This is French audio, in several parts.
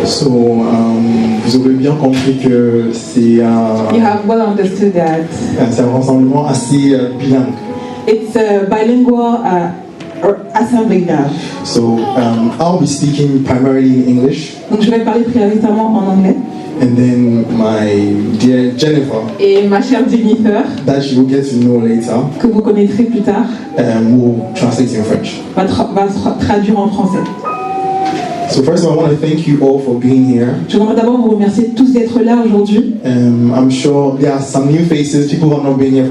So, vous avez bien compris que c'est You have well understood that un rassemblement assez bilingue. it's a bilingual assembly now. So, I'll be speaking primarily in English, Donc je vais parler prioritairement en anglais. and then my dear Jennifer, Et ma chère Jennifer, that you will get to know later, que vous connaîtrez plus tard, will translate in French. va traduire en français. So first of all, I want to thank you all for being here. Je voudrais d'abord vous remercier tous d'être là aujourd'hui. I'm sure there are some new faces, people who have not been here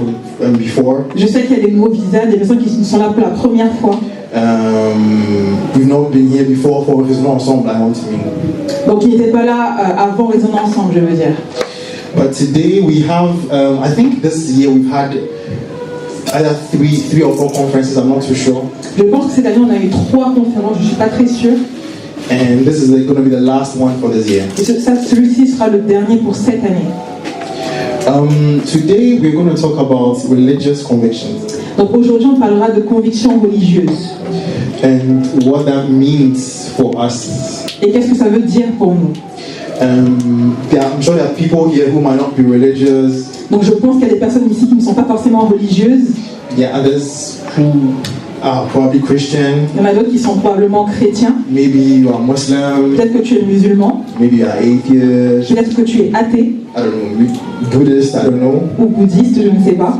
before. Je sais qu'il y a des nouveaux visages, des personnes qui sont là pour la première fois. We've not been here before for Raisonnons Ensemble, I want to mean. Donc ils n'étaient pas là avant Raisonnons Ensemble, je veux dire. But today we have, I think this year we've had either three or four conferences, I'm not too sure. Je pense que cette année on a eu 3 conférences, je ne suis pas très sûre. And this is going to be the last one for this year. Et celui-ci sera le dernier pour cette année. Today we're going to talk about religious convictions. Donc aujourd'hui on parlera de convictions religieuses. And what that means for us. Et qu'est-ce que ça veut dire pour nous? I'm sure there are people here who might not be religious. Donc je pense qu'il y a des personnes ici qui ne sont pas forcément religieuses. There are others who are probably Christian. Il y en a d'autres qui sont probablement chrétiens. Maybe you are Muslim. Peut-être que tu es musulman. Maybe you are atheist. Peut-être que tu es athée. I don't know. Buddhist, I don't know. Ou bouddhiste, je ne sais pas.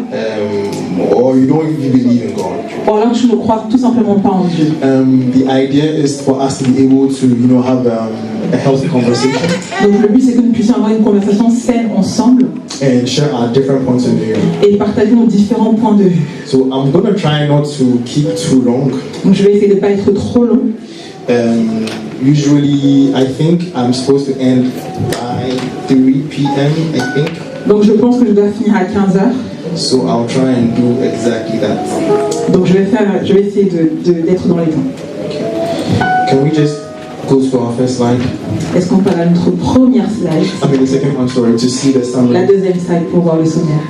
Or you don't even believe in God. Ou alors tu ne crois tout simplement pas en Dieu. The idea is for us to be able to, have a healthy conversation. Donc le but c'est que nous puissions avoir une conversation saine ensemble. And share our different points of view. Et partager nos différents points de vue. So I'm going to try not to keep too long. Donc je vais essayer de ne pas être trop long. Usually I think I'm supposed to end by 3 p.m. I think. Donc je pense que je dois finir à 15h. So I'll try and do exactly that. Donc je vais essayer d'être dans les temps. Okay. Can we just go to our first slide? Est-ce qu'on parle à notre première slide? I mean the second one, sorry, to see the summary. La deuxième slide pour voir le sommaire.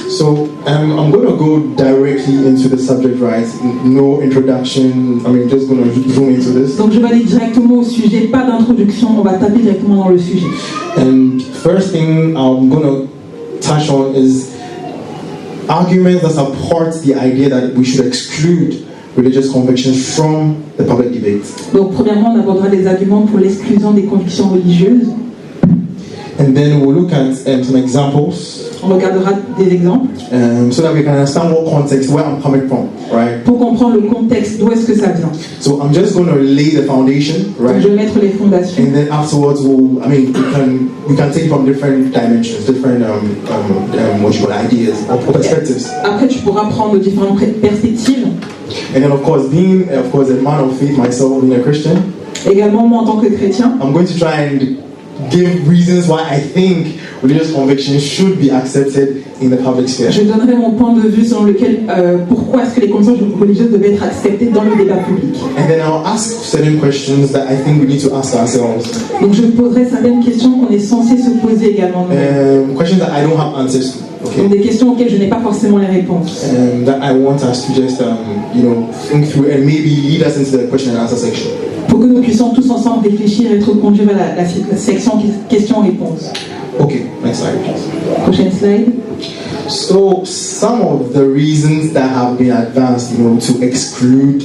So I'm going to go directly into the subject, right? No introduction. I mean, just going to zoom into this. Donc je vais aller directement au sujet, pas d'introduction. On va taper directement dans le sujet. And first thing I'm going to touch on is arguments that support the idea that we should exclude religious convictions from the public debate. Donc premièrement, on abordera des arguments pour l'exclusion des convictions religieuses. And then we'll look at some examples. On regardera des exemples. So that we can understand what context, where I'm coming from, right? Pour comprendre le contexte, d'où est-ce que ça vient. So I'm just going to lay the foundation, right? Donc je vais mettre les fondations. And then afterwards, we can take from different dimensions, different what you call ideas or perspectives. Après, tu pourras prendre différentes perspectives. And then, of course, being a man of faith myself, being a Christian. Également, moi en tant que chrétien. I'm going to try and give reasons why I think religious convictions should be accepted in the public sphere. Je donnerai mon point de vue selon lequel pourquoi est-ce que les convictions religieuses devaient être acceptées dans le débat public. And then I'll ask certain questions that I think we need to ask ourselves. Donc je poserai certaines questions qu'on est censé se poser également. Questions that I don't have answers to. Okay. Donc des questions auxquelles je n'ai pas forcément les réponses. That I want us to just think through and maybe lead us into the question and answer section. Pour que nous puissions tous ensemble réfléchir et être conduits vers la section questions-réponses. Okay, next slide, please. Prochaine slide. So, some of the reasons that have been advanced, to exclude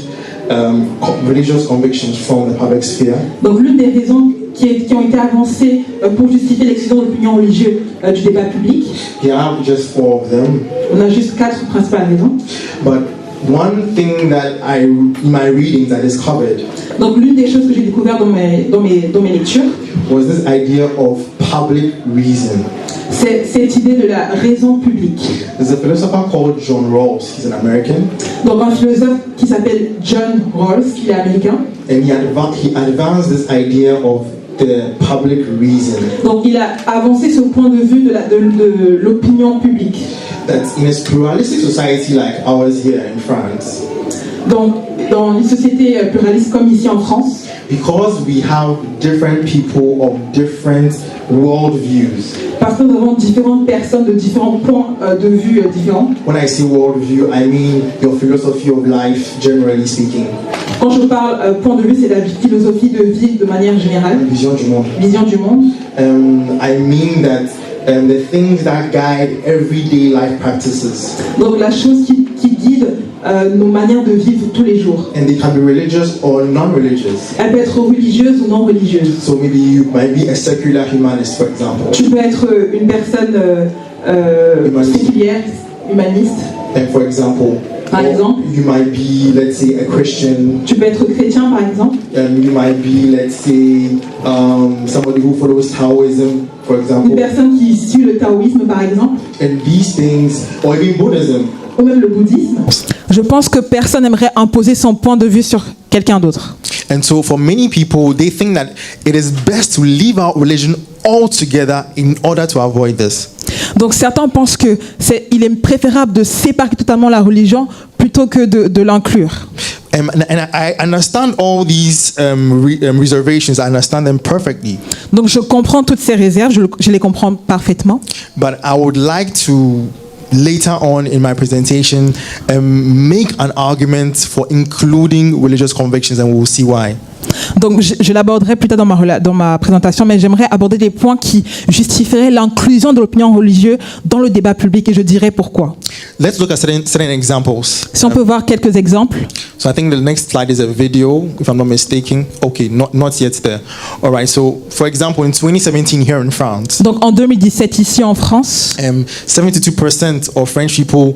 religious convictions from the public sphere. Donc, l'une des raisons qui ont été avancées pour justifier l'exclusion de l'opinion religieuse du débat public. Here I have just 4 of them. On a juste 4 principales raisons. But one thing that in my readings I discovered. Donc, l'une des choses que j'ai découvert dans mes lectures. Was this idea of public reason. C'est cette idée de la raison publique. There's a philosopher called John Rawls. He's an American. Donc un philosophe qui s'appelle John Rawls, qui est américain. And he advanced this idea of the public reason. Donc il a avancé ce point de vue de l'opinion publique. That in a pluralistic society like ours here in France. Donc dans une société pluraliste comme ici en France. Because we have different people of different worldviews. Parce que nous avons différentes personnes de différents points de vue différents. When I say worldview, I mean your philosophy of life, generally speaking. Quand je parle point de vue, c'est la philosophie de vie de manière générale. Vision du monde. Vision du monde. I mean that the things that guide everyday life practices. Donc la chose qui guide nos manières de vivre tous les jours. And they can be religious or non-religious. Elle peut être religieuse ou non religieuse. So maybe you might be a secular humanist, for example. Tu peux être une personne séculière, humaniste. And for example, Par exemple, you might be, let's say, a Christian. tu peux être chrétien par exemple. You might be, let's say, somebody who follows Taoism, for Une example. personne qui suit le taoïsme par exemple. And these things, or even Buddhism. Ou même le bouddhisme. Je pense que personne n'aimerait imposer son point de vue sur quelqu'un d'autre. And so for many people, they think that it is best to leave out religion altogether in order to avoid this. Donc certains pensent que il est préférable de séparer totalement la religion plutôt que de l'inclure. And I understand all these reservations. I understand them perfectly. Donc je comprends toutes ces réserves, je les comprends parfaitement. But I would like to later on in my presentation make an argument for including religious convictions, and we'll see why. Donc je l'aborderai plus tard dans ma présentation, mais j'aimerais aborder des points qui justifieraient l'inclusion de l'opinion religieuse dans le débat public, et je dirai pourquoi. Let's look at certain examples. Si on peut voir quelques exemples. So I think the next slide is a video, if I'm not mistaken. Okay, not yet there. All right, so for example, in 2017 here in France, Donc en 2017 ici en France, 72% of French people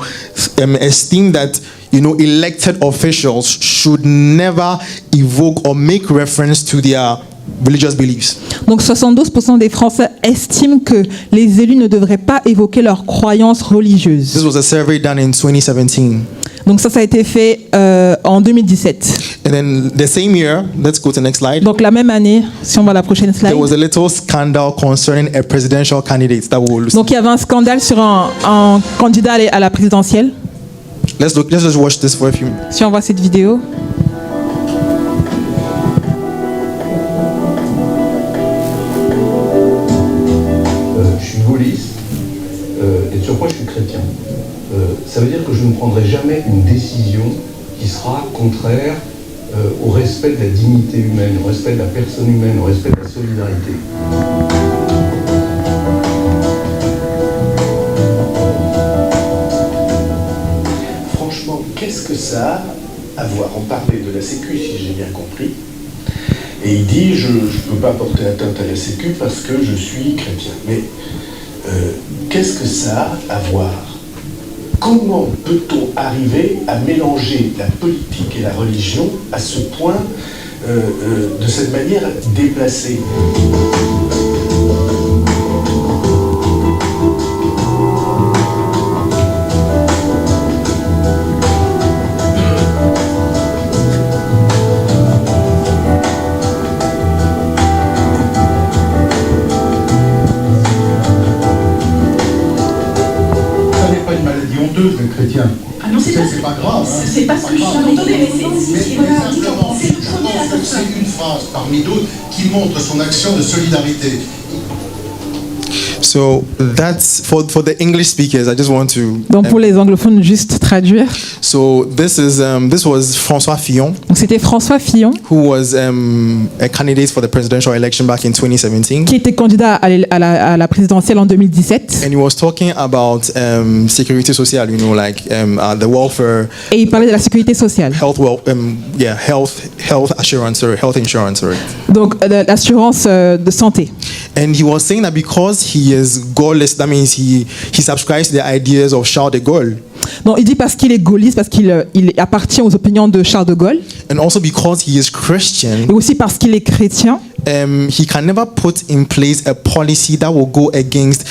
esteem that elected officials should never evoke or make reference to their religious beliefs. donc 72% des Français estiment que les élus ne devraient pas évoquer leurs croyances religieuses. This was a survey done in 2017. Donc ça a été fait en 2017. And then the same year, let's go to the next slide. Donc la même année, si on voit la prochaine slide. There was a little scandal concerning a presidential candidate that we will listen. Donc il y avait un scandale sur un candidat à la présidentielle. Let's just watch this for a few minutes. Si on voit cette vidéo. Je suis gaulliste et de surcroît je suis chrétien. Ça veut dire que je ne prendrai jamais une décision qui sera contraire au respect de la dignité humaine, au respect de la personne humaine, au respect de la solidarité. Franchement, qu'est-ce que ça a à voir? On parlait de la Sécu, si j'ai bien compris. Et il dit, je ne peux pas porter atteinte à la Sécu parce que je suis chrétien. Mais qu'est-ce que ça a à voir? Comment peut-on arriver à mélanger la politique et la religion à ce point, de cette manière déplacée? Le chrétien. Ah non, c'est pas grave. Hein. C'est pas ce que je suis en train de dire, mais simplement, je pense que c'est une phrase parmi d'autres qui montre son action de solidarité. So that's for the English speakers. I just want to. Donc pour les anglophones, juste traduire. So this was François Fillon. Donc c'était François Fillon, who was a candidate for the presidential election back in 2017. qui était candidat à la présidentielle en 2017. And he was talking about sécurité sociale, the welfare. Et il parlait de la sécurité sociale. Health assurance or health insurance, right? Donc l'assurance de santé. And he was saying that because he is Gaullist, that means he subscribes to the ideas of Charles de Gaulle. Donc il dit parce qu'il est gaulliste, parce qu'il appartient aux opinions de Charles de Gaulle. And also because he is Christian. Et aussi parce qu'il est chrétien. He can never put in place a policy that will go against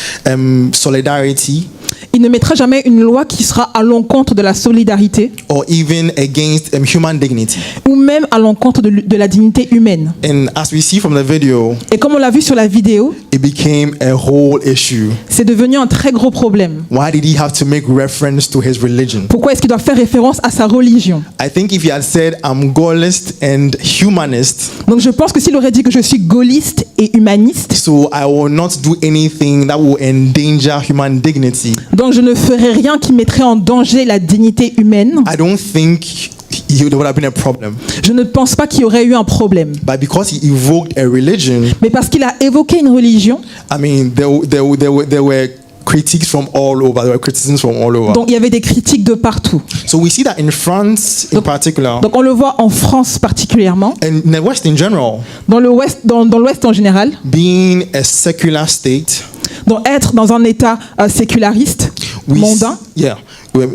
solidarity. Il ne mettra jamais une loi qui sera à l'encontre de la solidarité. Or even against human dignity. Ou même à l'encontre de la dignité humaine. And as we see from the video, et comme on l'a vu sur la vidéo, it became a whole issue. C'est devenu un très gros problème. Why did he have to make reference to his religion? Pourquoi est-ce qu'il doit faire référence à sa religion? I think if he had said I'm Gaullist and humanist. Donc je pense que s'il aurait dit que je suis gaulliste et humaniste. So I will not do anything that will endanger human dignity. Donc je ne ferai rien qui mettrait en danger la dignité humaine. I don't think there would have been a problem. Je ne pense pas qu'il y aurait eu un problème. But because he evoked a religion, Mais parce qu'il a évoqué une religion, I mean, there were critiques from all over. There were criticisms from all over. donc il y avait des critiques de partout. So we see that in France, in particular, Donc on le voit en France particulièrement, and in the West in general, dans l'Ouest en général, being a secular state, donc être dans un État séculariste, mondain.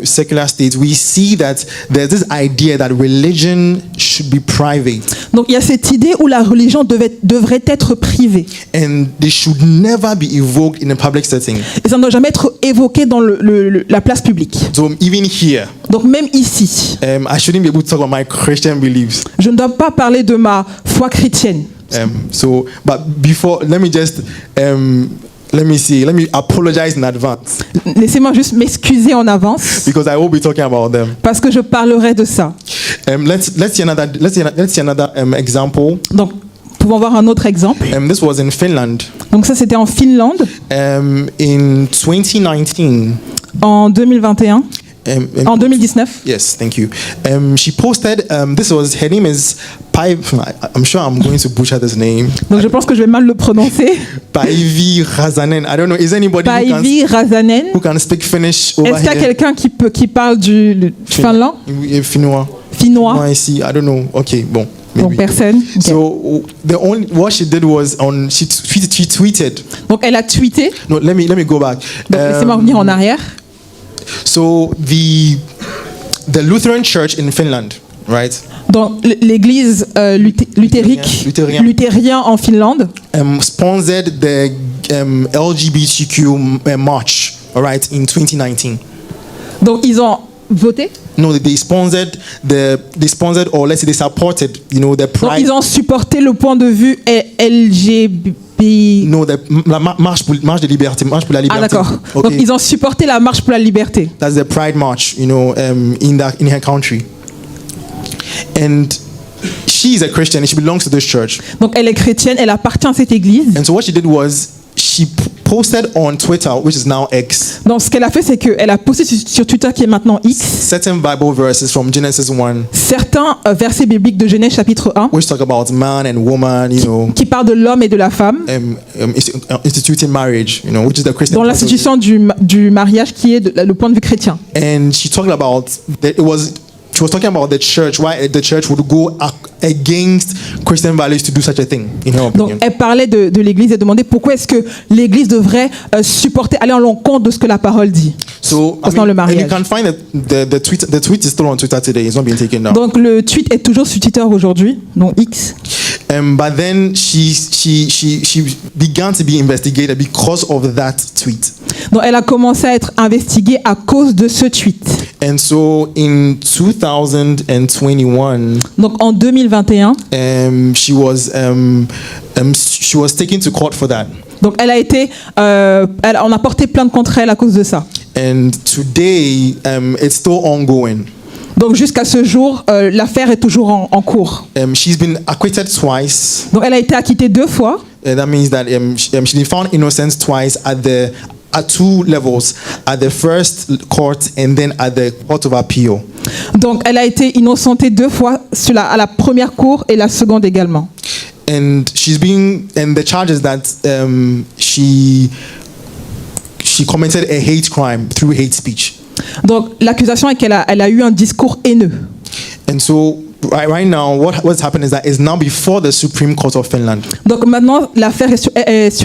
Secular state, we see that there's this idea that religion should be private. Donc il y a cette idée où la religion devrait être privée. And they should never be evoked in a public setting. Et ça ne doit jamais être évoqué dans la place publique. So even here, donc même ici, I shouldn't be able to talk about my Christian beliefs. Je ne dois pas parler de ma foi chrétienne. But before, let me apologize in advance. Laissez-moi juste m'excuser en avance. Because I will be talking about them. Parce que je parlerai de ça. Let's see another example. Donc, pouvons voir un autre exemple. This was in Finland. Donc ça, c'était en Finlande. In 2019. En 2021. En 2019. Yes, thank you. She posted. Her name is I'm sure I'm going to butcher this name. Donc je pense que je vais mal le prononcer. Päivi Räsänen. I don't know. Is anybody who can speak Finnish over here? Est-ce qu'il y a quelqu'un qui parle du finlandais? Finnois. Finnois. Ici, I don't know. Okay, bon. Donc personne. Okay. So what she did was she tweeted. Donc elle a tweeté. No, let me go back. Donc laissez-moi revenir en arrière. So the Lutheran Church in Finland, right? Donc l'église luthérien en Finlande sponsored the LGBTQ march, all right, in 2019. Donc ils ont voté? No, they sponsored or let's say they supported, the pride. Donc ils ont supporté le point de vue LGBT. No, la marche pour la liberté. Ah d'accord. Okay. Donc ils ont supporté la marche pour la liberté. That's the Pride March, in her country. And she is a Christian and she belongs to this church. Donc elle est chrétienne, elle appartient à cette église. And so what she did was she posted on Twitter, which is now X. Donc ce qu'elle a fait, c'est qu'elle a posté sur Twitter, qui est maintenant X, certain Bible verses from Genesis 1. Certains versets bibliques de Genèse chapitre 1. Which talk about man and woman, qui parle de l'homme et de la femme. Instituting marriage, which is the Christian. Dans l'institution du mariage, qui est le point de vue chrétien. And she talked about that she was talking about the church, why the church would go against Christian values to do such a thing, in her opinion. Donc, elle parlait de l'Église et demandait pourquoi est-ce que l'Église devrait aller en l'encontre de ce que la parole dit. So, concernant le mariage. And you can find the tweet. The tweet is still on Twitter today. It's not being taken down. Donc le tweet est toujours sur Twitter aujourd'hui, donc X. But then she began to be investigated because of that tweet. Donc elle a commencé à être investiguée à cause de ce tweet. And so in 2021. Donc en 2021. She was taken to court for that. Donc elle a été, on a porté plainte contre elle à cause de ça. And today, it's still ongoing. Donc jusqu'à ce jour, l'affaire est toujours en cours. She's been acquitted twice. Donc elle a été acquittée 2 fois. That means that she's been found innocent twice at 2 levels, at the first court and then at the court of appeal. Donc elle a été innocentée 2 fois à la première cour et la seconde également. And the charge is that she committed a hate crime through hate speech. Donc l'accusation est qu'elle a eu un discours haineux. And so right now what's happened is that it's now before the Supreme Court of Finland. Donc maintenant l'affaire est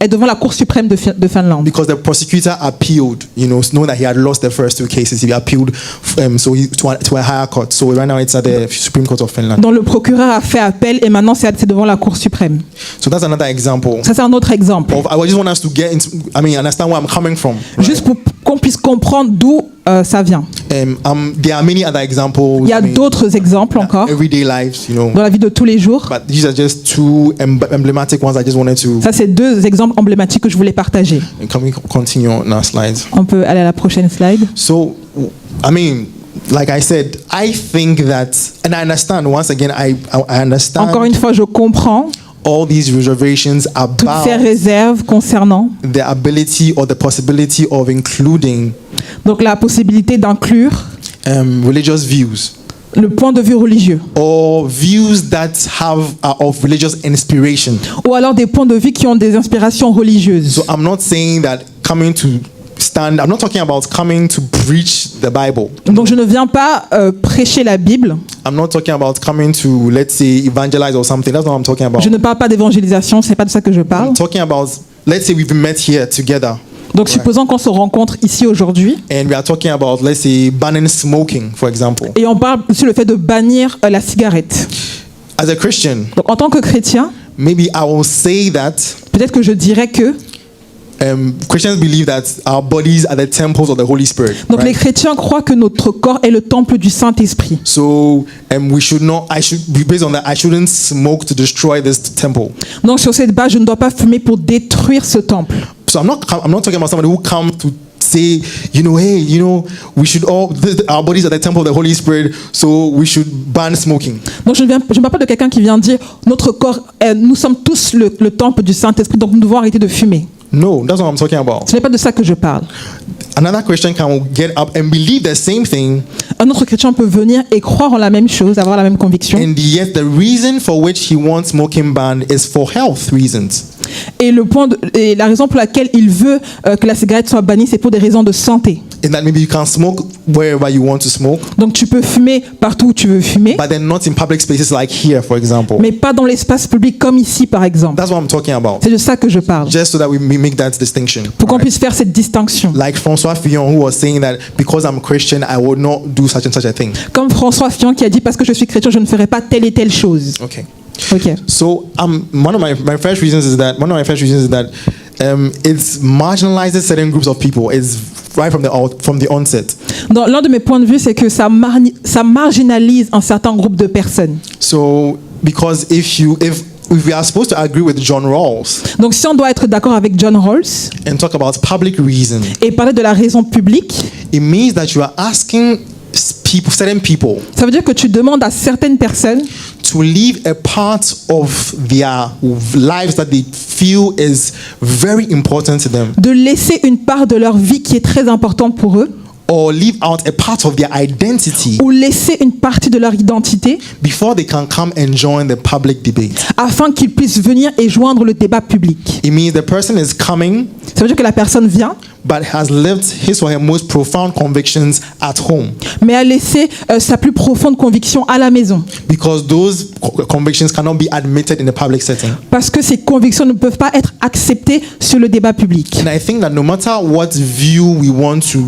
devant la Cour suprême de Finlande. Because the prosecutor appealed, knowing that he had lost the first 2 cases, he appealed to a higher court. So right now it's at the Supreme Court of Finland. Donc le procureur a fait appel et maintenant c'est devant la Cour suprême. So that's another example. Ça c'est un autre exemple. I just want us to understand where I'm coming from. Right? Juste pour qu'on puisse comprendre d'où ça vient. There are many other examples. Il y a d'autres exemples encore. Everyday lives, dans la vie de tous les jours. But these are just 2 emblematic ones I just wanted to. Ça c'est 2 exemples emblématiques que je voulais partager. Can we continue on our slides? On peut aller à la prochaine slide. So, like I said, I think that, and I understand. Once again, I understand. Encore une fois, je comprends. All these reservations about toutes ces réserves concernant the ability or the possibility of including donc la possibilité d'inclure religious views le point de vue religieux, or views that are of religious inspiration. ou alors des points de vue qui ont des inspirations religieuses. So I'm not saying that I'm not talking about coming to preach the Bible. Donc je ne viens pas prêcher la Bible. I'm not talking about coming to, let's say, evangelize or something. That's not what I'm talking about. Je ne parle pas d'évangélisation, c'est pas de ça que je parle. I'm talking about, let's say we've met here together. Donc supposons qu'on se rencontre ici aujourd'hui And we are talking about, let's say, banning smoking, for example. et on parle sur le fait de bannir la cigarette. As a Christian, Donc en tant que chrétien, maybe I will say that peut-être que je dirais que Christians believe that our bodies are the temples of the Holy Spirit. donc les Right? chrétiens croient que notre corps est le temple du Saint-Esprit. So we should not. I should be based on that. I shouldn't smoke to destroy this temple. Donc sur cette base, je ne dois pas fumer pour détruire ce temple. So I'm not talking about somebody who comes to say, hey, we should our bodies are the temple of the Holy Spirit, so we should ban smoking. Donc je ne parle pas de quelqu'un qui vient dire notre corps, nous sommes tous le temple du Saint-Esprit, donc nous devons arrêter de fumer. No, that's what I'm talking about. Ce n'est pas de ça que je parle. Another Christian can get up and believe the same thing, Un autre chrétien peut venir et croire en la même chose, avoir la même conviction. and yet the reason for which he wants smoking banned is for health reasons. Et la raison pour laquelle il veut que la cigarette soit bannie, c'est pour des raisons de santé. In that maybe you can smoke wherever you want to smoke, Donc tu peux fumer partout où tu veux fumer, but then not in public spaces like here, for example. mais pas dans l'espace public comme ici par exemple. That's what I'm talking about. C'est de ça que je parle. Just so that we make that distinction. Pour qu'on Alright? puisse faire cette distinction. Like François Fillon, who was saying that because I'm Christian, I would not do such and such a thing. Comme François Fillon qui a dit parce que je suis chrétien, je ne ferai pas telle et telle chose. Okay. Ok. So one of my first reasons is that it's marginalizes certain groups of people. It's right from the onset. Donc, l'un de mes points de vue, c'est que ça marginalise un certain groupe de personnes. So because if we are supposed to agree with John Rawls Donc si on doit être d'accord avec John Rawls and talk about public reason, et parler de la raison publique, it means that you are asking certain people ça veut dire que tu demandes à certaines personnes to leave a part of their lives that they feel is very important to them, de laisser une part de leur vie qui est très importante pour eux, or leave out a part of their identity ou laisser une partie de leur identité before they can come and join the public debate. afin qu'ils puissent venir et joindre le débat public. It means the person is coming Ça veut dire que la personne vient, but has lived his or her most profound convictions at home, mais a laissé sa plus profonde conviction à la maison. because those convictions cannot be admitted in the public setting. Parce que ces convictions ne peuvent pas être acceptées sur le débat public. And I think that no matter what view we want to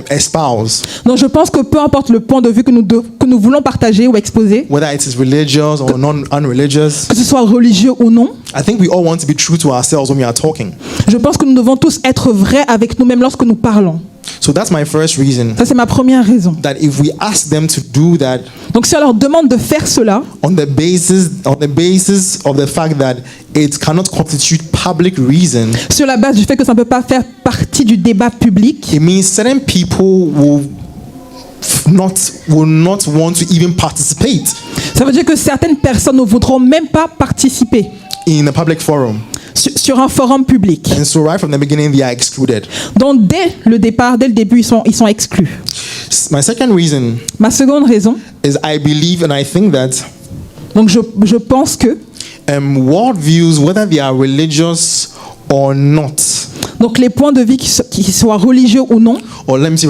espouse, Donc je pense que peu importe le point de vue que nous voulons partager ou exposer, whether it is religious or unreligious, que ce soit religieux ou non, I think we all want to be true to ourselves when we are talking. je pense que nous devons tous être vrais avec nous-mêmes lorsque nous parlons. So that's my first reason, Ça, c'est ma première raison. that if we ask them to do that Donc si on leur demande de faire cela, on the basis of the fact that it cannot constitute public reason, sur la base du fait que ça ne peut pas faire partie du débat public, it means certain people will not want to even participate ça veut dire que certaines personnes ne voudront même pas participer in a public forum. sur un forum public. And so right from the beginning, they are excluded. Donc dès le début, ils sont exclus. My second reason Ma seconde raison, is I believe and I think that donc je pense que worldviews, whether they are religious or not, donc les points de vue qui soient religieux ou non, or let me say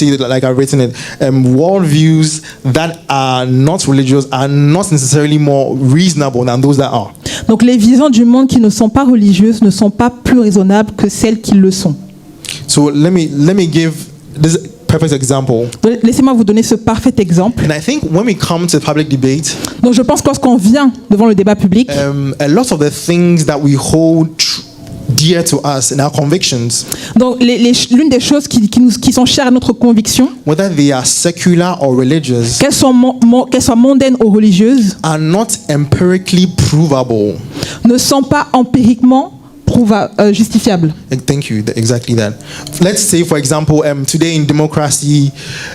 it like I've written it, worldviews that are not religious are not necessarily more reasonable than those that are. donc les visions du monde qui ne sont pas religieuses ne sont pas plus raisonnables que celles qui le sont. So let me give this perfect example. Donc, laissez-moi vous donner ce parfait exemple. And I think when we come to public debate, Donc je pense que lorsqu'on vient devant le débat public, a lot of the things that we hold dear to us in our convictions, donc l'une des choses qui sont chères à notre conviction, whether they are secular or religious, qu'elles soient mondaines ou religieuses, are not empirically provable. ne sont pas empiriquement justifiable. Thank you. Exactly that. Let's say, for example, today in democracy,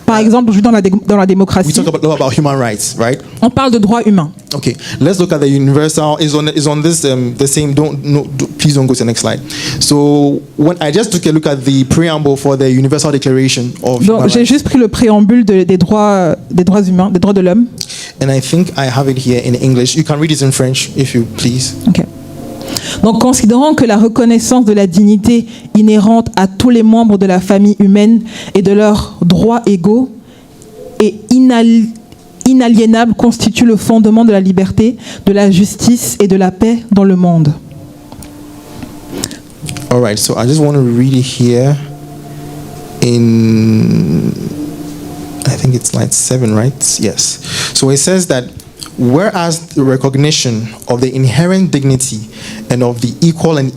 Par exemple, dans la we démocratie, talk about human rights, right? on parle de droits humains. Okay, let's look at the universal. Is on this the same? Please don't go to the next slide. So when I just took a look at the preamble for the Universal Declaration of Human Donc, j'ai Rights, juste pris le préambule des droits humains, des droits de l'homme. and I think I have it here in English. You can read it in French if you please. Ok. Donc, considérant que la reconnaissance de la dignité inhérente à tous les membres de la famille humaine et de leurs droits égaux et inaliénable constitue le fondement de la liberté, de la justice et de la paix dans le monde. All right, so I just want to read it here in, I think it's slide 7, right? Yes. So it says that whereas the recognition of the inherent dignity and of the equal and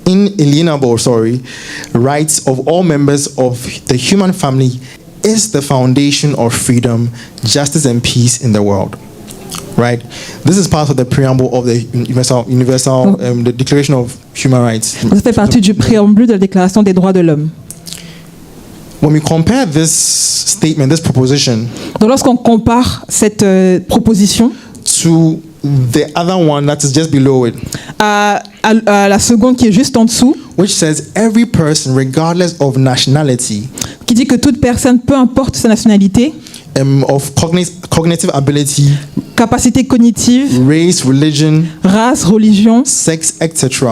inalienable rights of all members of the human family is the foundation of freedom, justice, and peace in the world. Right? This is part of the preamble of the the Declaration of Human Rights. Ça fait partie du préambule de la Déclaration des droits de l'homme. When we compare this statement, this proposition, Donc lorsqu'on compare cette proposition to the other one that is just below it, à la seconde qui est juste en dessous, which says every person, regardless of nationality, qui dit que toute personne, peu importe sa nationalité, of cognitive ability, capacité cognitive, race, religion, race, religion, sex, etc.,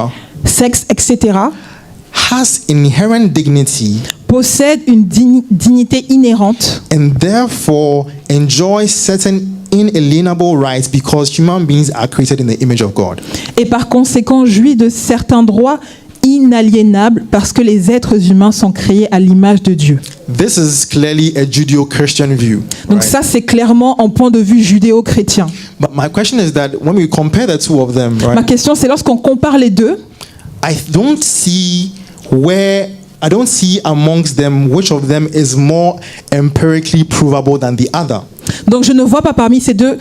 has inherent dignity possède une dignité inhérente and therefore enjoy certain inalienable rights because human beings are created in the image of God. et par conséquent jouit de certains droits inaliénables parce que les êtres humains sont créés à l'image de Dieu. This is clearly a Judeo-Christian view. Donc right? ça, c'est clairement un point de vue judéo-chrétien. But my question is that when we compare the two of them, Ma right, question, c'est lorsqu'on compare les deux, I don't see amongst them which of them is more empirically provable than the other. donc je ne vois pas parmi ces deux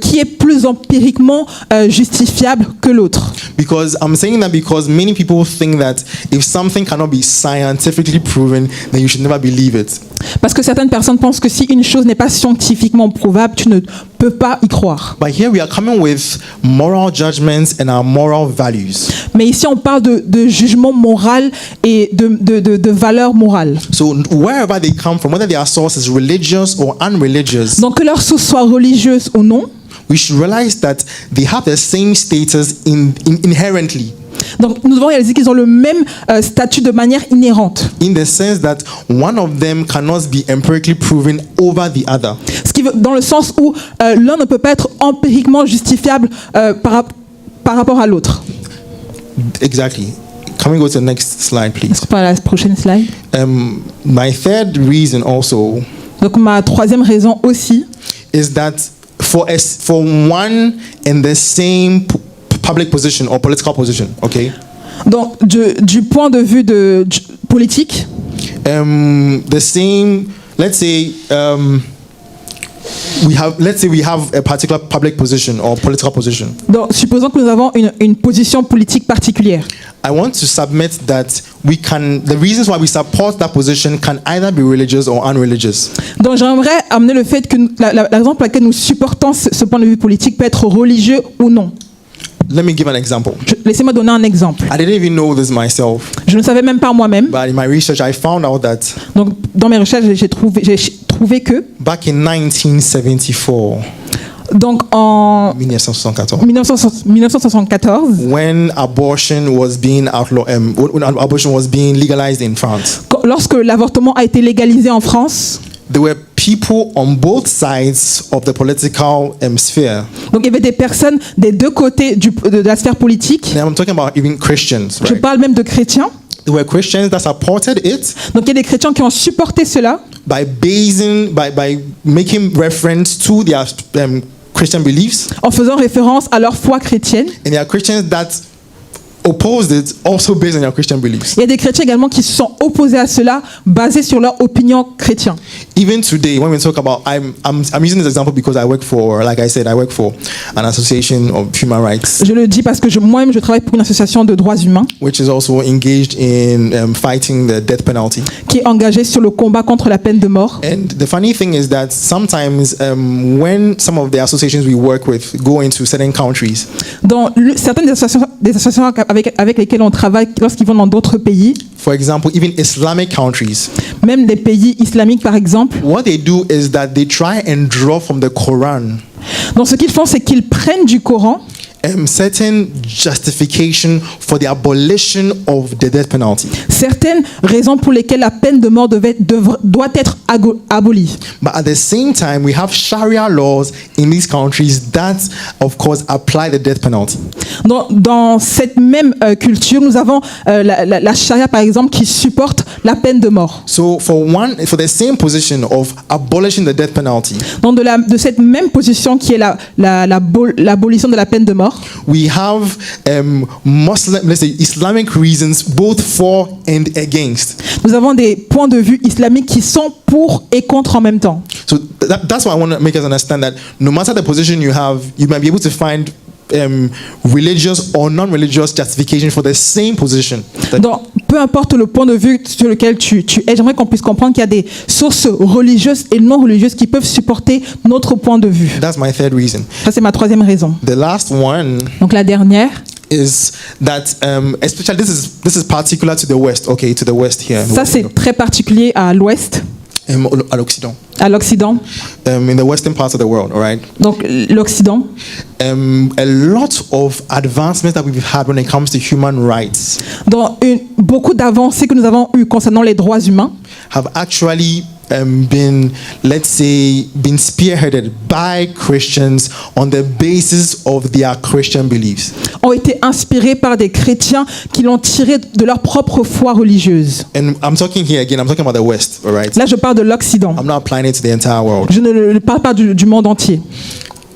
qui est plus empiriquement justifiable que l'autre. Because I'm saying that because many people think that if something cannot be scientifically proven, then you should never believe it. Parce que certaines personnes pensent que si une chose n'est pas scientifiquement prouvable, tu ne peux pas y croire. But here we are coming with moral judgments and our moral values. Mais ici, on parle de jugement moral et de valeur morale. So wherever they come from, whether their source is religious or unreligious, Donc que leur source soit religieuse ou non, we should realize that they have the same status inherently. donc nous devons réaliser qu'ils ont le même statut de manière inhérente. In the sense that one of them cannot be empirically proven over the other. Ce qui veut, dans le sens où l'un ne peut pas être empiriquement justifiable par rapport à l'autre. Exactly. Can we go to the next slide, please? Est-ce qu'on peut aller à la prochaine slide? My third reason also Donc ma troisième raison aussi, is that for one and the same public position or political position, okay? donc du point de vue politique, The same, let's say we have a particular public position or political position. donc supposons que nous avons une position politique particulière. I want to submit that the reasons why we support that position can either be religious or unreligious. Donc j'aimerais amener le fait que la raison pour laquelle nous supportons ce point de vue politique peut être religieux ou non. Let me give an example. Laissez-moi donner un exemple. I didn't even know this myself, Je ne savais même pas moi-même. but in my research I found out that Donc dans mes recherches, j'ai trouvé que back in 1974, donc en 1974, 1974, when abortion was being outlawed, when abortion was being legalized in France, lorsque l'avortement a été légalisé en France, there were people on both sides of the political sphere. donc il y avait des personnes des deux côtés de la sphère politique. And I'm talking about even Christians, Je right? parle même de chrétiens. There were Christians that supported it Donc il y a des chrétiens qui ont supporté cela by making reference to their Christian beliefs, en faisant référence à leur foi chrétienne. and there are Christians that opposed it also based on your Christian beliefs. Il y a des chrétiens également qui se sont opposés à cela, basés sur leur opinion chrétienne. Even today, when we talk about, I'm using this example because I work for, like I said, I work for an association of human rights, Je le dis parce que moi-même, je travaille pour une association de droits humains which is also engaged in fighting the death penalty. qui est engagée sur le combat contre la peine de mort. And the funny thing is that sometimes when some of the associations we work with go into certain countries, Dans certaines des associations avec lesquelles on travaille, lorsqu'ils vont dans d'autres pays, for example, even Islamic countries, même des pays islamiques par exemple, what they do is that they try and draw from the Quran donc ce qu'ils font, c'est qu'ils prennent du Coran certain justification for the abolition of the death penalty. certaines raisons pour lesquelles la peine de mort doit être abolie. But at the same time, we have Sharia laws in these countries that, of course, apply the death penalty. Dans cette même culture, nous avons la charia par exemple qui supporte la peine de mort. So for the same position of abolishing the death penalty, Donc de cette même position qui est l'abolition de la peine de mort, we have Islamic reasons both for and against. nous avons des points de vue islamiques qui sont pour et contre en même temps. So that's why I want to make us understand that no matter the position you have, you might be able to find religious or non-religious justification for the same position. Donc, peu importe le point de vue sur lequel tu es, j'aimerais qu'on puisse comprendre qu'il y a des sources religieuses et non religieuses qui peuvent supporter notre point de vue. That's my third reason. Ça, c'est ma troisième raison. The last one Donc, la dernière, is that especially this is particular to the West, okay, to the West here. ça c'est très particulier à l'Ouest, À l'Occident. à l'Occident, In the western parts of the world, all right? donc l'Occident. A lot of advancements that we've had when it comes to human rights Dans beaucoup d'avancées que nous avons eues concernant les droits humains have actually been spearheaded by Christians on the basis of their Christian beliefs. ont été inspirés par des chrétiens qui l'ont tiré de leur propre foi religieuse. And I'm talking about the West, all right? Là, je parle de l'Occident. I'm not applying it to the entire world. Je ne parle pas du monde entier.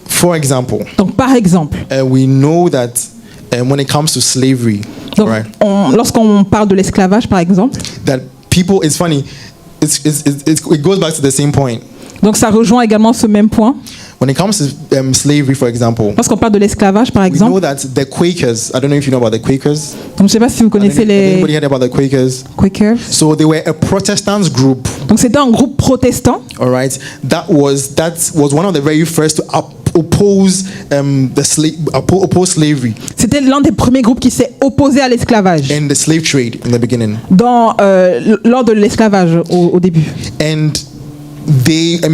For example, Donc, par exemple, we know that when it comes to slavery, donc, right, lorsqu'on parle de l'esclavage, par exemple, that people, it's funny, it goes back to the same point. donc ça rejoint également ce même point. When it comes to slavery, for example, Lorsqu'on parle de l'esclavage, par we know exemple, that the Quakers, I don't know if you know about the Quakers. donc, je ne sais pas si vous connaissez Anybody les heard about the Quakers? Quakers. So they were a Protestant group, Donc c'était un groupe protestant all right, that was one of the very first to oppose oppose slavery C'était l'un des premiers groupes qui s'est opposé à l'esclavage and the slave trade in the beginning. lors de l'esclavage au début. And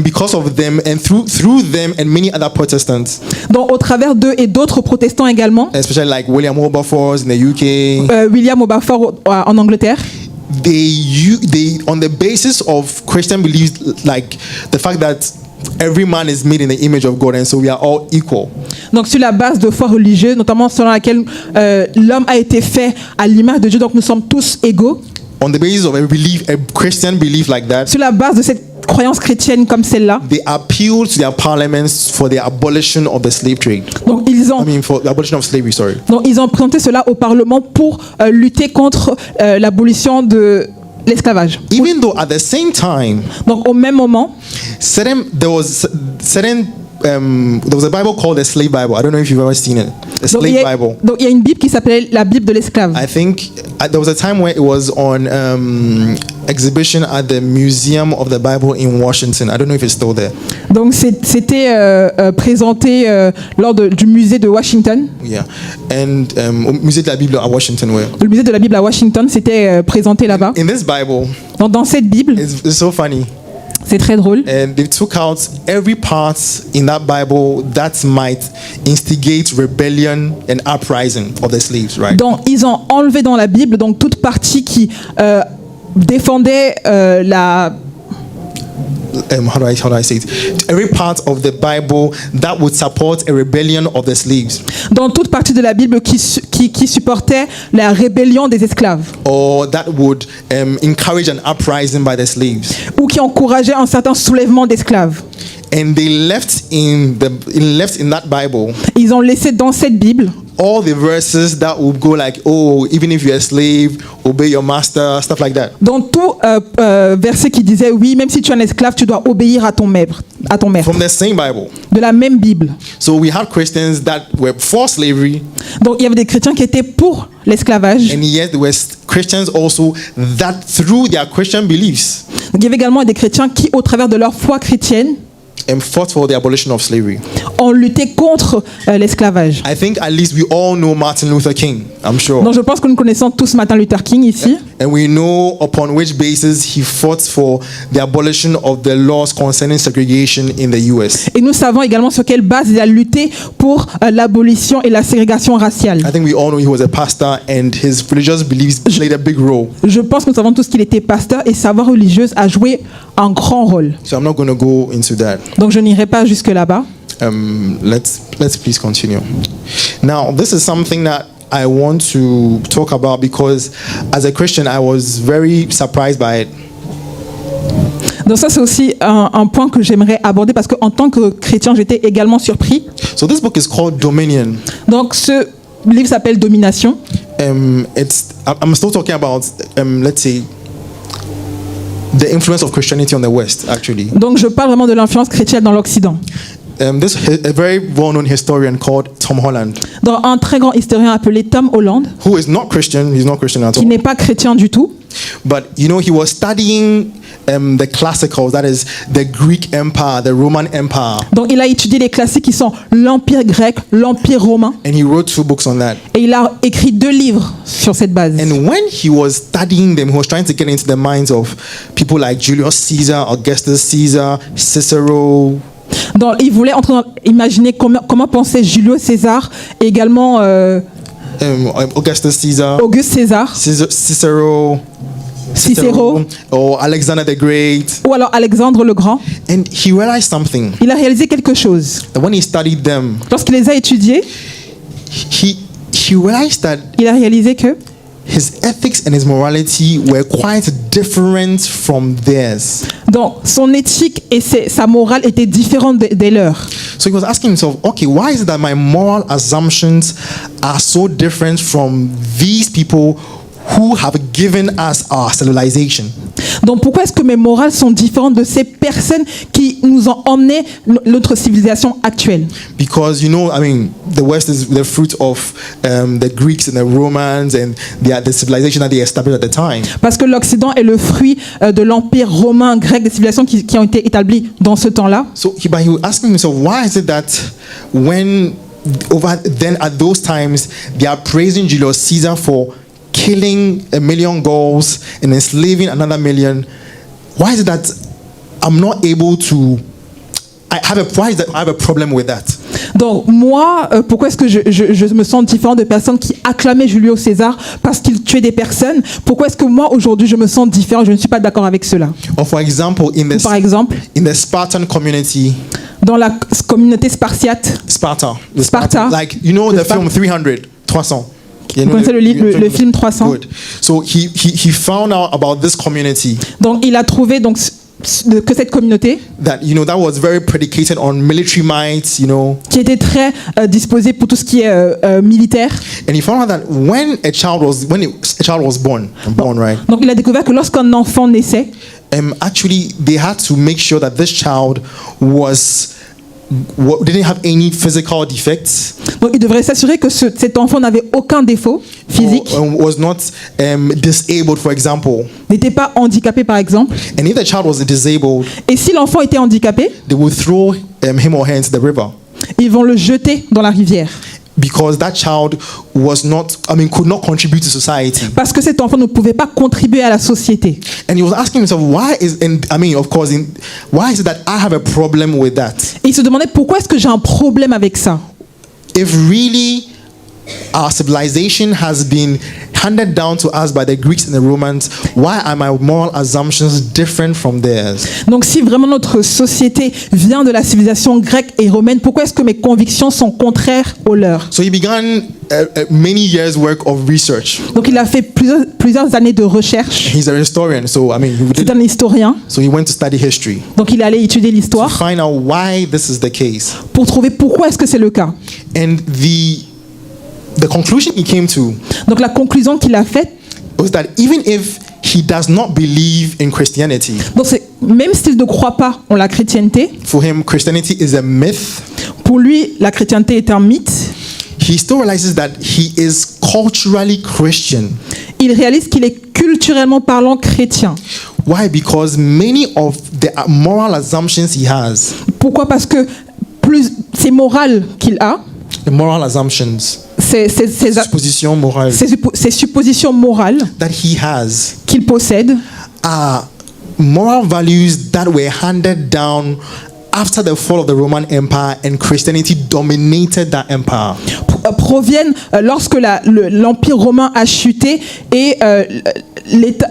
because of them and through them and many other Protestants, Donc au travers d'eux et d'autres protestants également, especially like William Wilberforce in the UK, William Wilberforce en Angleterre, they on the basis of Christian beliefs, like the fact that every man is made in the image of God and so we are all equal. donc sur la base de foi religieuse, notamment selon laquelle l'homme a été fait à l'image de Dieu, donc nous sommes tous égaux. On the basis of a Christian belief like that, Sur la base de cette croyance chrétienne comme celle-là, they appealed to their parliaments for the abolition of the slave trade. donc For the abolition of slavery, sorry. donc ils ont présenté cela au Parlement pour lutter contre l'abolition de l'esclavage. Even though at the same time, Donc au même moment, there was a Bible called the Slave Bible. I don't know if you've ever seen it. The donc Slave Bible. donc il y a une Bible qui s'appelait la Bible de l'esclave. I think there was a time where it was on exhibition at the Museum of the Bible in Washington. I don't know if it's still there. Donc c'était présenté lors du musée de Washington. Yeah, and Musée de la Bible à Washington, where. Le musée de la Bible à Washington, c'était présenté là-bas. In this Bible, Donc dans cette Bible, it's so funny. c'est très drôle. And they took out every part in that Bible that might instigate rebellion and uprising of the slaves, right? Donc ils ont enlevé dans la Bible donc toute partie qui défendait la how do I say it? Every part of the Bible that would support a rebellion of the slaves, dans toute partie de la Bible qui supportait la rébellion des esclaves or that would encourage an uprising by the slaves. ou qui encourageait un certain soulèvement d'esclaves. And they left in that Bible Ils ont laissé dans cette Bible all the verses that would go like, oh, even if you're a slave, obey your master, stuff like that. Dans tout verset qui disait oui, même si tu es un esclave, tu dois obéir à ton maître, From the same Bible. de la même Bible. So we had Christians that were for slavery, Donc il y avait des chrétiens qui étaient pour l'esclavage. and yet there were Christians also that through their Christian beliefs Donc il y avait également des chrétiens qui, au travers de leur foi chrétienne, fought for the abolition of slavery. ont lutté contre l'esclavage. I think at least we all know Martin Luther King, I'm sure. Donc je pense que nous connaissons tous Martin Luther King ici. And we know upon which basis he fought for the abolition of the laws concerning segregation in the US. Et nous savons également sur quelle base il a lutté pour l'abolition et la ségrégation raciale. I think we all know he was a pastor and his religious beliefs played a big role. Je pense que nous savons tous qu'il était pasteur et sa voix religieuse a joué un grand rôle. So I'm not going to go into that. Donc je n'irai pas jusque là-bas. Let's please continue. Now, this is something that I want to talk about because as a Christian, I was very surprised by it. Donc ça c'est aussi un point que j'aimerais aborder parce qu'en tant que chrétien, j'étais également surpris. So this book is called Dominion. Donc ce livre s'appelle Domination. I'm still talking about, let's say, the influence of Christianity on the West, actually. Donc je parle vraiment de l'influence chrétienne dans l'Occident. This a very well-known historian called Tom Holland, Dans un très grand historien appelé Tom Holland, who is not Christian. He's not Christian at qui all. n'est pas chrétien du tout, But you know, he was studying the classicals, that is the Greek Empire, the Roman Empire, donc il a étudié les classiques qui sont l'Empire grec, l'Empire romain, and he wrote 2 books on that. et il a écrit 2 livres sur cette base. And when he was studying them, he was trying to get into the minds of people like Julius Caesar, Augustus Caesar, Cicero. Donc, il voulait imaginer comment pensait Julio César et également Augustus Caesar, Auguste César, Cicero, or Alexander the Great. ou alors Alexandre le Grand. And he realized something, Il a réalisé quelque chose. that when he studied them, Lorsqu'il les a étudiés, he realized that il a réalisé que his ethics and his morality were quite different from theirs. donc, son éthique et sa morale étaient différentes des leurs. So he was asking himself, okay, why is it that my moral assumptions are so different from these people who have given us our civilization? Donc pourquoi est-ce que mes morales sont différentes de ces personnes qui nous ont emmené notre civilisation actuelle? Because you know, I mean, the West is the fruit of the Greeks and the Romans and the civilization that they established at the time. Parce que l'Occident est le fruit de l'empire romain, grec, des civilisations qui ont été établies dans ce temps-là. So he was asking himself, why is it that when over then at those times they are praising Julius Caesar for killing 1 million Gauls and enslaving another million? Why is it that I'm not able to? Why is that I have a problem with that? Donc moi, pourquoi est-ce que je me sens différent de personnes qui acclamaient Julio César parce qu'il tuait des personnes? Pourquoi est-ce que moi aujourd'hui je me sens différent? Je ne suis pas d'accord avec cela. Or for example, Par exemple, in the Spartan community, dans la communauté spartiate, Sparta, like you know the film 300. Vous connaissez le film 300? Good. So he found out about this community. Donc il a trouvé donc que cette communauté that that was very predicated on military might, qui était très disposée pour tout ce qui est militaire. And he found out that when a child was born, right? Donc il a découvert que lorsqu'un enfant naissait, actually they had to make sure that this child didn't have any physical defects. Donc il devrait s'assurer que cet enfant n'avait aucun défaut physique. Was not disabled, for example. N'était pas handicapé, par exemple. And if the child was disabled, et si l'enfant était handicapé, they would throw him or her into the river. Ils vont le jeter dans la rivière. Because that child could not contribute to society. Parce que cet enfant ne pouvait pas contribuer à la société. And he was asking himself, why is it that I have a problem with that? Et il se demandait pourquoi est-ce que j'ai un problème avec ça? If really our civilization has been handed down to us by the Greeks and the Romans, why are my moral assumptions different from theirs? Donc si vraiment notre société vient de la civilisation grecque et romaine, pourquoi est-ce que mes convictions sont contraires aux leurs? So he began many years' work of research. Donc il a fait plusieurs années de recherche. He's a historian, c'est un historien. So he went to study history. Donc il est allé étudier l'histoire. To find out why this is the case. Pour trouver pourquoi est-ce que c'est le cas. And the conclusion he came to Donc la conclusion qu'il a faite, was that even if he does not believe in Christianity, donc même s'il ne croit pas en la chrétienté, for him Christianity is a myth, pour lui la chrétienté est un mythe, he still realizes that he is culturally Christian. il réalise qu'il est culturellement parlant chrétien. Why? Because many of the moral assumptions he has, Pourquoi? Parce que plus ces morales qu'il a, the moral assumptions, ces suppositions morales suppositions morales that he has qu'il possède, are moral values that were handed down after the fall of the Roman Empire and Christianity dominated that empire. proviennent lorsque l'Empire romain a chuté et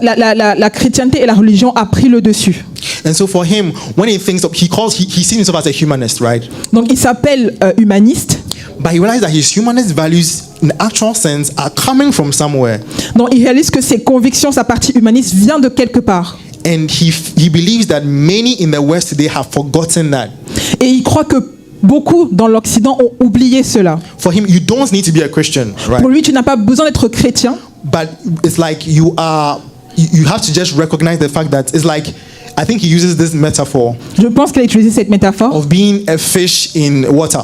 la chrétienté et la religion a pris le dessus. And so for him, when he thinks of, he sees himself as a humanist, right? Donc il s'appelle humaniste. But he realized that his humanist values, in actual sense, are coming from somewhere. Donc il réalise que ses convictions, sa partie humaniste, vient de quelque part. And he believes that many in the West today have forgotten that. Et il croit que beaucoup dans l'Occident ont oublié cela. For him, you don't need to be a Christian, right? Pour lui, tu n'as pas besoin d'être chrétien. But it's like you have to just recognize the fact that it's like, I think he uses this metaphor Je pense qu'il a utilisé cette métaphore of being a fish in water.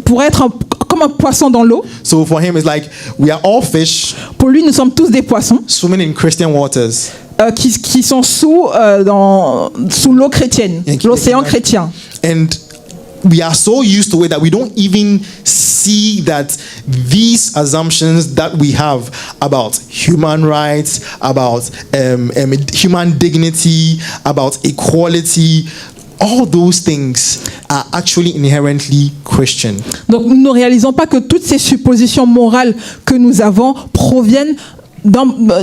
pour être comme un poisson dans l'eau. So for him, it's like we are all fish Pour lui, nous sommes tous des poissons swimming in Christian waters. qui sont sous l'eau chrétienne, l'océan chrétien. And we are so used to it that we don't even see that these assumptions that we have about human rights, about human dignity, about equality, all those things are actually inherently Christian. Donc nous ne réalisons pas que toutes ces suppositions morales que nous avons proviennent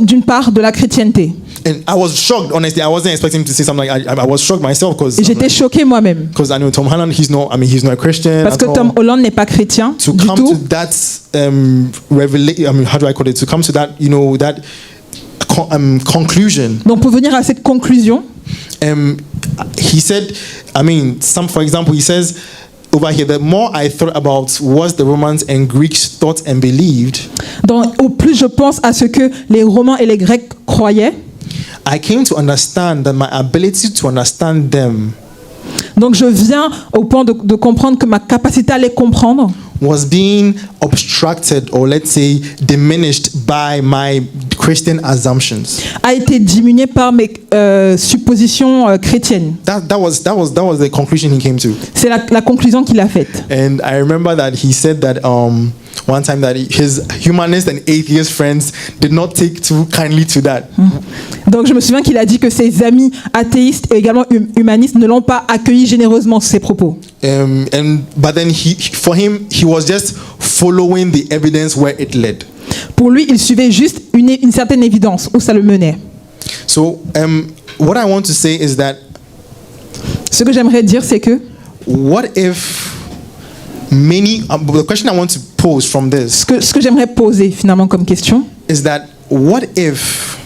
d'une part de la chrétienté. And I was shocked, honestly. I wasn't expecting him to say something like I was shocked myself Et j'étais choquée moi-même. because I know Tom Holland, he's not a Christian. Parce que Tom Holland n'est pas chrétien To du come tout. to that revelation, I mean, how do I call it? To come to that, that conclusion. Donc pour venir à cette conclusion, He said, for example, he says over here, the more I thought about what the Romans and Greeks thought and believed, au plus je pense à ce que les Romains et les Grecs croyaient, I came to understand that my ability to understand them donc je viens au point de comprendre que ma capacité à les comprendre was being obstructed, or let's say diminished, by my Christian assumptions. a été diminuée par mes suppositions chrétiennes. That was the conclusion he came to. C'est la conclusion qu'il a faite. And I remember that he said that one time that his humanist and atheist friends did not take too kindly to that. Donc je me souviens qu'il a dit que ses amis athéistes et également humanistes ne l'ont pas accueilli généreusement ses propos. But then for him, he was just following the evidence where it led. Pour lui, il suivait juste une certaine évidence où ça le menait. So what I want to say is that ce que j'aimerais dire, c'est que what if many the question I want to pose from this ce que j'aimerais poser finalement comme question is that what if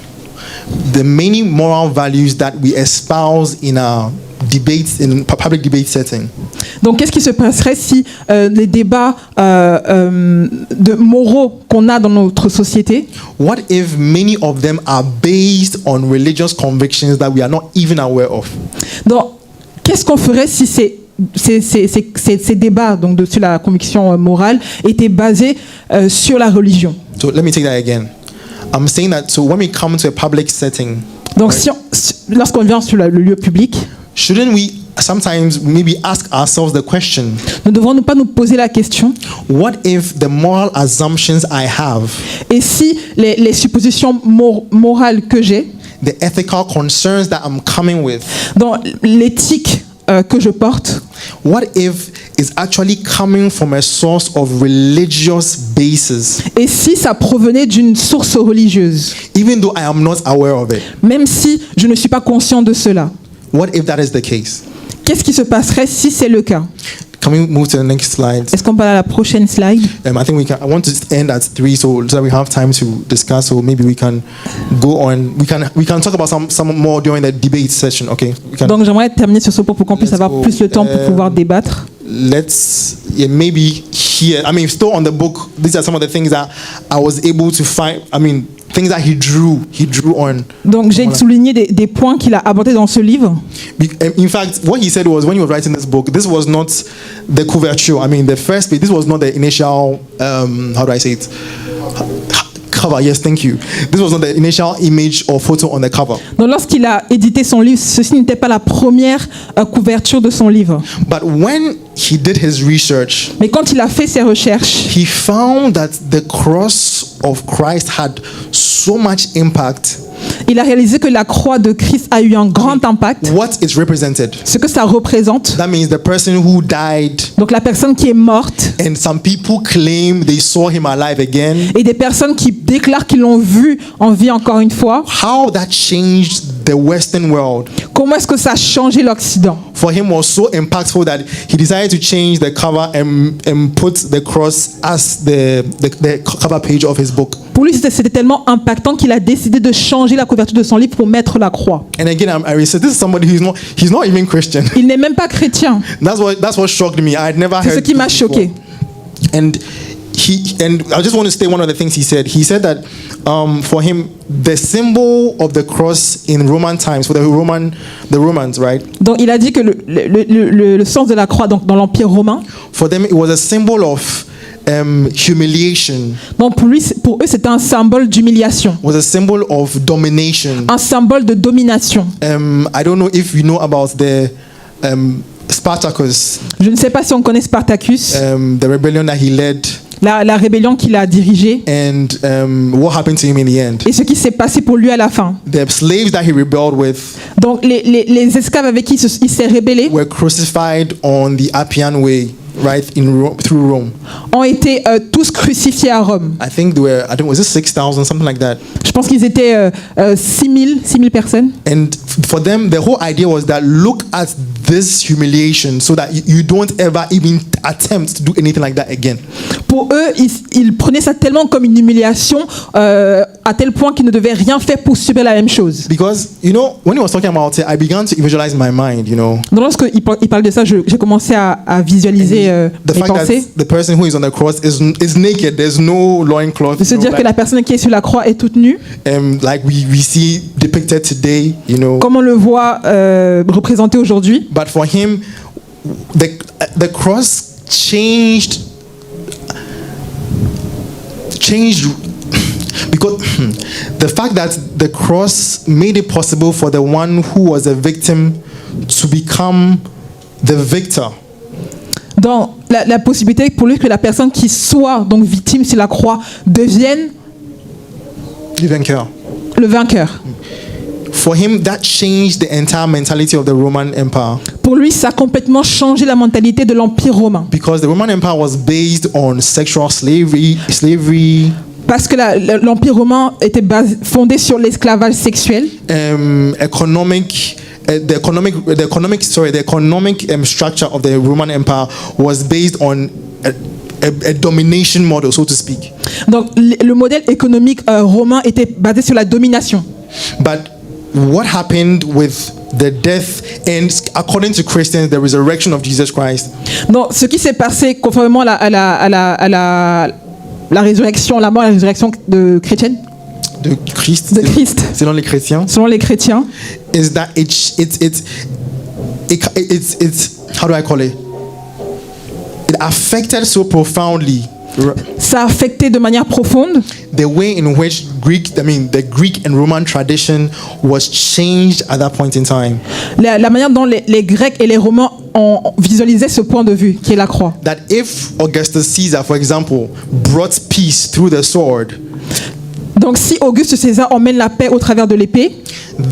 the many moral values that we espouse in our debates, in public debate setting, donc qu'est-ce qui se passerait si les débats de moraux qu'on a dans notre société, what if many of them are based on religious convictions that we are not even aware of? donc qu'est-ce qu'on ferait si ces débats donc sur la conviction morale étaient basés sur la religion? So let me take that again. I'm saying that so when we come to a public setting, donc lorsqu'on vient sur le lieu public, shouldn't we sometimes maybe ask ourselves the question, ne devons-nous pas nous poser la question, what if the moral assumptions I have, et si les suppositions morales que j'ai, the ethical concerns that I'm coming with, dans l'éthique que je porte, what if is actually coming from a source of religious basis, et si ça provenait d'une source religieuse, even though I am not aware of it? même si je ne suis pas conscient de cela? What if that is the case? Qu'est-ce qui se passerait si c'est le cas? Can we move to the next slide? Est-ce qu'on parle à la prochaine slide? I think I want to end at 3 so that we have time to discuss. So maybe we can go on. We can talk about some more during the debate session. Okay. Donc j'aimerais terminer sur ce point pour qu'on puisse avoir plus de temps pour pouvoir débattre. Maybe here. I mean, still on the book, these are some of the things that I was able to find. I mean, things that he drew on. Donc j'ai souligné des points qu'il a abordés dans ce livre. In fact, what he said was, when he was writing this book, this was not the couverture. I mean, the first page, this was not the initial, how do I say it? Cover, yes, thank you. This was not the initial image or photo on the cover. Donc lorsqu'il a édité son livre, ceci n'était pas la première couverture de son livre. But when he did his research, mais quand il a fait ses recherches, he found that the cross of Christ had so much impact. Il a réalisé que la croix de Christ a eu un grand impact. What it represented. Ce que ça représente. That means the person who died. Donc la personne qui est morte. And some people claim they saw him alive again. Et des personnes qui déclarent qu'ils l'ont vu en vie encore une fois. How that changed the Western world. Comment est-ce que ça a changé l'Occident? For him was so impactful that he decided to change the cover and put the cross as the cover page of his book. Pour lui, c'était tellement impactant qu'il a décidé de changer la couverture de son livre pour mettre la croix. And again, I said, this is somebody he's not even Christian. Il n'est même pas chrétien. That's what shocked me. I had never heard. C'est ce qui m'a choqué. And I just want to state one of the things he said. He said that for him, the symbol of the cross in Roman times, for the Romans, right? Donc il a dit que le sens de la croix donc dans l'Empire romain. For them, it was a symbol of humiliation. Donc pour eux, c'était un symbole d'humiliation. Was a symbol of domination. Un symbole de domination. I don't know if you know about the Spartacus. Je ne sais pas si on connaît Spartacus. The rebellion that he led. La rébellion qu'il a dirigée. And what happened to him in the end. Et ce qui s'est passé pour lui à la fin. The slaves that he rebelled with. Donc les esclaves avec qui il s'est rébellé. Were crucified on the Appian Way. Right through Rome. Ont été tous crucifiés à Rome. I think was it 6,000, something like that. Je pense qu'ils étaient 6,000 personnes. And for them, the whole idea was that look at this humiliation, so that you don't ever even attempt to do anything like that again. Pour eux, ils prenaient ça tellement comme une humiliation, à tel point qu'ils ne devaient rien faire pour subir la même chose. Because when he was talking about it, I began to visualize in my mind, Donc lorsqu'il parle de ça, j'ai commencé à visualiser the fact pensées. that the person who is on the cross is naked. There's no loincloth. De se dire que la personne qui est sur la croix est toute nue. Like we see depicted today, Comme on le voit représenté aujourd'hui. But for him, the cross changed because the fact that the cross made it possible for the one who was a victim to become the victor. Dans la possibilité pour lui que la personne qui soit donc victime sur la croix devienne le vainqueur. For him, that changed the entire mentality of the Roman Empire. Pour lui, ça a complètement changé la mentalité de l'Empire romain. Because the Roman Empire was based on sexual slavery. Parce que l'Empire romain était fondé sur l'esclavage sexuel. The economic structure of the Roman Empire was based on a domination model, so to speak. Donc le modèle économique romain était basé sur la domination. But what happened with the death and, according to Christians, the resurrection of Jesus Christ? Donc ce qui s'est passé conformément à la résurrection, la mort et la résurrection de chrétienne. De Christ. Selon les chrétiens. Selon les chrétiens. Is that it's how do I call it? It affected so profoundly. Ça a affecté de manière profonde the way in which the Greek and Roman tradition was changed at that point in time. La manière dont les Grecs et les Romains ont visualisé ce point de vue qui est la croix. That if Augustus Caesar, for example, brought peace through the sword. Donc si Auguste César emmène la paix au travers de l'épée,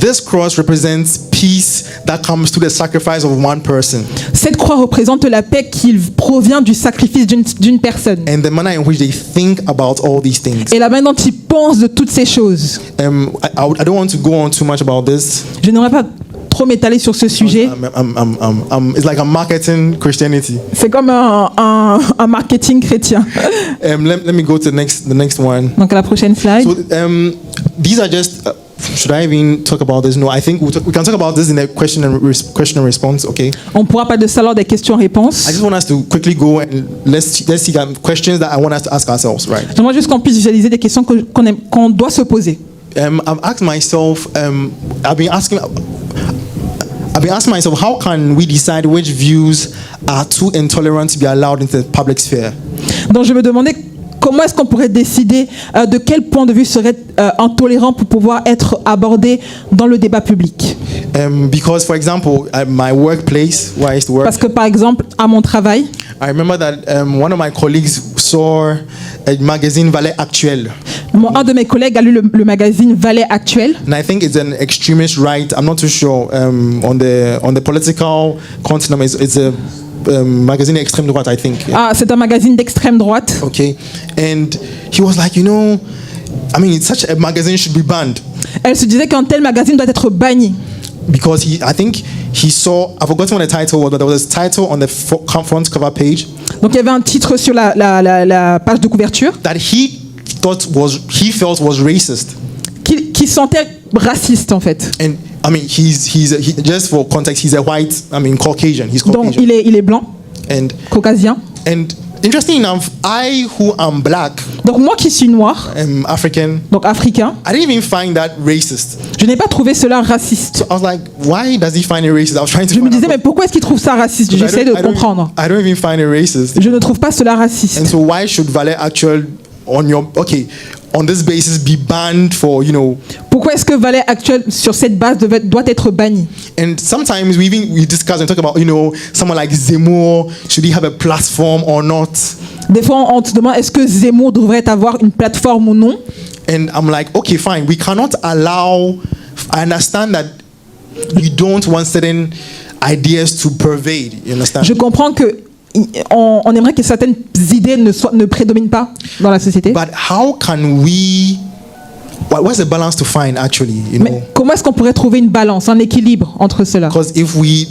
this cross represents peace that comes through the sacrifice of one person. Cette croix représente la paix qui provient du sacrifice d'une personne. And the manner in which they think about all these things. Et la manière dont ils pensent de toutes ces choses. I don't want to go on too much about this. Je n'aimerais pas trop m'étaler sur ce sujet. It's like a marketing Christianity. C'est comme un marketing chrétien. Let me go to the next one. Donc la prochaine slide. So these are just Should I even talk about this? No, I think we can talk about this in a question and response. Okay. On pourra pas de ça lors des questions-réponses. I just want us to quickly go and let's see questions that I want us to ask ourselves, right? J'aimerais juste qu'on puisse visualiser des questions qu'on doit se poser. I've asked myself. I've been asking myself, how can we decide which views are too intolerant to be allowed into the public sphere? Donc je me demandais comment est-ce qu'on pourrait décider de quel point de vue serait intolérant pour pouvoir être abordé dans le débat public. Because, for example, at my workplace where I used to work, Parce que par exemple, à mon travail, I remember that one of my colleagues saw a magazine Valais Actuel. un de mes collègues a lu le magazine Valais Actuel. And I think it's an extremist right. I'm not too sure on the political continuum. It's a magazine extreme droite, I think. Ah, c'est un magazine d'extrême droite. Okay, and he was like, I mean, such a magazine should be banned. Elle se disait qu'un tel magazine doit être banni. Because I think he saw, I've forgotten what the title was, but there was a title on the front cover page. Donc il y avait un titre sur la page de couverture. That he felt was racist. Qui sentait raciste en fait. And I mean, just for context, he's a white, Caucasian. He's Caucasian. Donc il est blanc, caucasien. And interesting enough, I who am black, donc moi qui suis noir, African, donc africain, I didn't even find that racist. Je n'ai pas trouvé cela raciste. So I was like, why does he find it racist? I was trying to. Je me disais mais pourquoi est-ce qu'il trouve ça raciste? J'essaie de comprendre. I don't even find it racist. Je ne trouve pas cela raciste. And so why should Valais Actuel on this basis be banned for, Pourquoi est-ce que Valais Actuel sur cette base doit être banni? And sometimes we discuss and talk about, someone like Zemmour, should he have a platform or not? Des fois on se demande est-ce que Zemmour devrait avoir une plateforme ou non? And I'm like, okay, fine. We cannot allow. I understand that we don't want certain ideas to pervade. You understand? Je comprends que on aimerait que certaines idées ne prédominent pas dans la société. But how can we? What's the balance to find actually? Mais comment est-ce qu'on pourrait trouver une balance, un équilibre entre cela? Because if we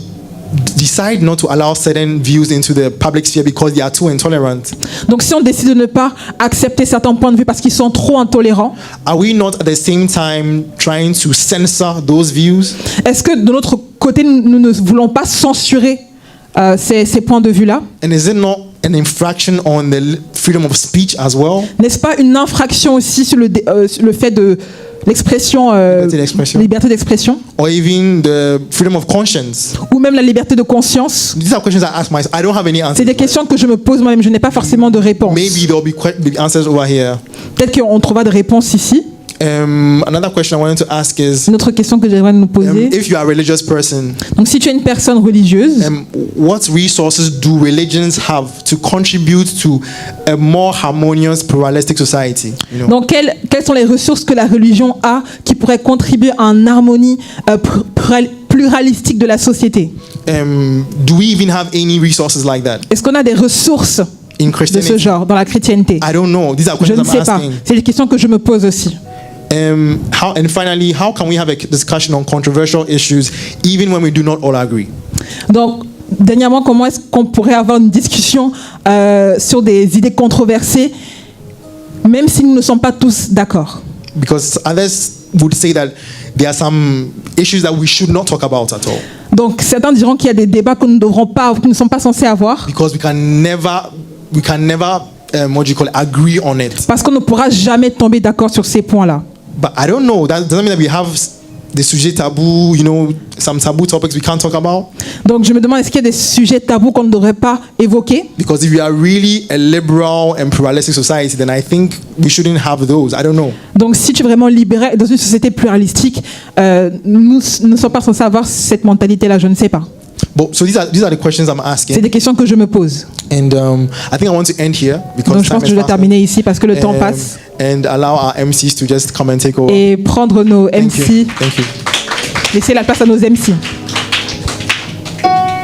decide not to allow certain views into the public sphere because they are too intolerant. Donc si on décide de ne pas accepter certains points de vue parce qu'ils sont trop intolérants, are we not at the same time trying to censor those views? Est-ce que de notre côté nous ne voulons pas censurer ces points de vue-là? And is it not an infraction on the freedom of speech as well? N'est-ce pas une infraction aussi sur le fait de l'expression, liberté d'expression? Or even the freedom of conscience? Ou même la liberté de conscience? These are questions I ask myself. I don't have any answers. C'est des questions que je me pose moi-même. Je n'ai pas forcément de réponse. Maybe there will be answers over here. Peut-être qu'on trouvera des réponses ici. Another question I wanted to ask is, une autre question que j'aimerais nous poser. If you are a religious person, donc si tu es une personne religieuse, what resources do religions have to contribute to a more harmonious, pluralistic society? Donc quelles sont les ressources que la religion a qui pourraient contribuer à une harmonie pluralistique de la société? Do we even have any resources like that? Est-ce qu'on a des ressources de ce genre dans la chrétienneté? I don't know. These are questions je ne sais pas. C'est des questions que je me pose aussi. And finally, how can we have a discussion on controversial issues even when we do not all agree? Donc, dernièrement, comment est-ce qu'on pourrait avoir une discussion sur des idées controversées, même si nous ne sommes pas tous d'accord? Because others would say that there are some issues that we should not talk about at all. Donc, certains diront qu'il y a des débats que nous ne sommes pas censés avoir. Because we can never agree on it. Parce qu'on ne pourra jamais tomber d'accord sur ces points-là. But I don't know. That doesn't mean that we have des sujets tabous, some taboo topics we can't talk about. Donc je me demande est-ce qu'il y a des sujets tabous qu'on ne devrait pas évoquer? Because if we are really a liberal and pluralistic society, then I think we shouldn't have those. I don't know. Donc si tu es vraiment libéré dans une société pluralistique, nous ne sommes pas censés avoir cette mentalité-là. Je ne sais pas. But, so these are the questions I'm asking. C'est des questions que je me pose. And I think I want to end here because donc je pense que je vais terminer ici parce que le temps passe. And allow our MCs to just come and take over. Et prendre nos MC. Thank you. Laisser la place à nos MC.